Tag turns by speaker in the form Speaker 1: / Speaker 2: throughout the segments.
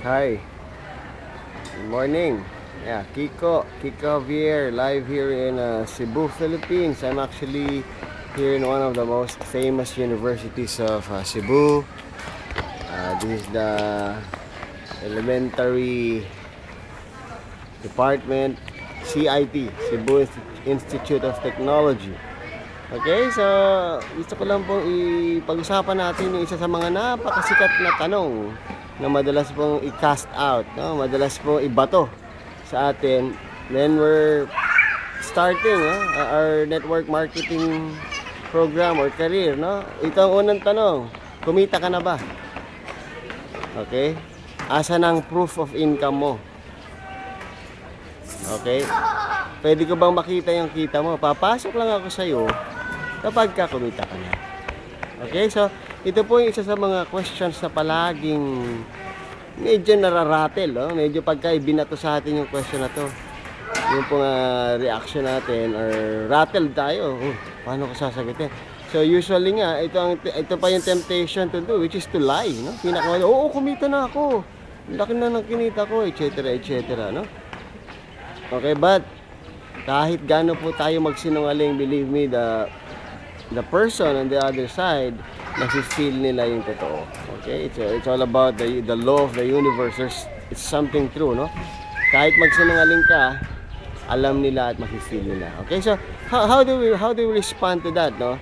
Speaker 1: Hi, good morning. Yeah, Kiko Javier, live here in Cebu, Philippines. I'm actually here in one of the most famous universities of Cebu. This is the elementary department, CIT, Cebu Institute of Technology. Okay, so gusto ko lang pong ipag-usapan natin yung isa sa mga napakasikat na tanong na madalas pong i-cast out, no? Madalas pong ibato sa atin when we're starting our network marketing program or career, no? Ito ang unang tanong, kumita ka na ba? Okay? Asan ang proof of income mo? Okay? Pwede ko bang makita yung kita mo? Papasok lang ako sa iyo kapag ka kumita ka na. Okay? So, ito po yung isa sa mga questions na palaging medyo nararatel, no? Medyo pagka ibinato sa atin yung question na to, yung pong reaction natin or rattle tayo, paano ko sasagutin? So usually nga ito pa yung temptation to do, which is to lie, no? Oo, kumita na ako, laki na ng kinita ko, etc, etc, no? Okay, but kahit gaano po tayo magsinungaling, believe me, the person on the other side, nafe-feel nila yung totoo. Okay? It's all about the law of the universe. It's something true, no? Kahit magsinungaling ka, alam nila at mafe-feel nila. Okay? So, how do we respond to that, no?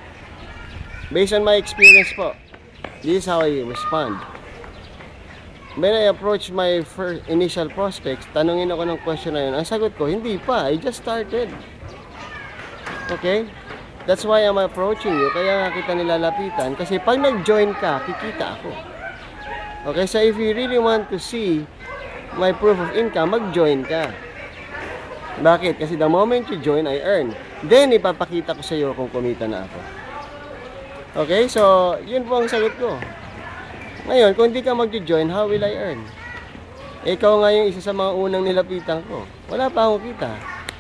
Speaker 1: Based on my experience po, this is how I respond. When I approach my first initial prospects, tanungin ako ng question na yun. Ang sagot ko, hindi pa. I just started. Okay? That's why I'm approaching you. Kaya nga kita nilalapitan. Kasi pag nag-join ka, kikita ako. Okay, so if you really want to see my proof of income, mag-join ka. Bakit? Kasi the moment you join, I earn. Then, ipapakita ko sa iyo kung kumita na ako. Okay, so yun po ang sagot ko. Ngayon, kung hindi ka mag-join, how will I earn? Ikaw nga yung isa sa mga unang nilapitan ko. Wala pa akong kita.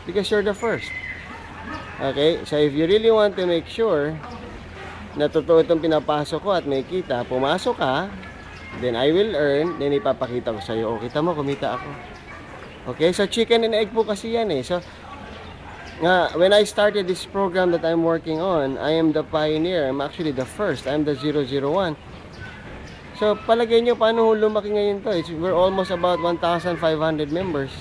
Speaker 1: Because you're the first. Okay, so if you really want to make sure na totoo itong pinapasok ko at may kita, pumasok ka, then I will earn, then ipapakita ko sa iyo, oh, kita mo, kumita ako. Okay, so chicken and egg po kasi yan eh. So, when I started this program that I'm working on, I am the pioneer. I'm actually the first. I'm the 001. So, palagay nyo, paano lumaki ngayon to? We're almost about 1,500 members.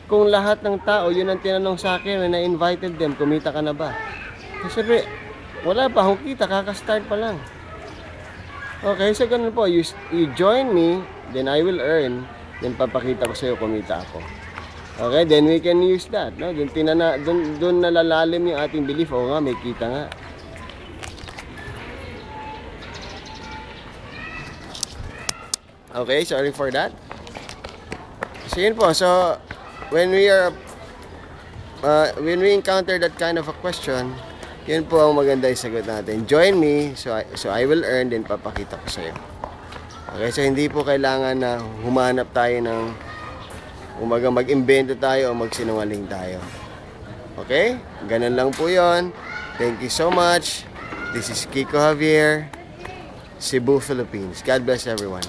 Speaker 1: Kung lahat ng tao, yun ang tinanong sa akin when I invited them, kumita ka na ba? Kasi wala pa akong kita, kakastart pa lang. Okay, so ganun po, you join me, then I will earn, then papakita ko sa iyo kumita ako. Okay, then we can use that, no? Doon nalalalim yung ating belief, o nga, may kita nga. Okay, sorry for that. So yun po, so when we encounter that kind of a question, yun po ang maganda yung sagot natin. Join me, so I will earn, din papakita ko sa iyo. Okay, so hindi po kailangan na humanap tayo ng mag-invento tayo o magsinungaling tayo. Okay? Ganun lang po yun. Thank you so much. This is Kiko Javier, Cebu, Philippines. God bless everyone.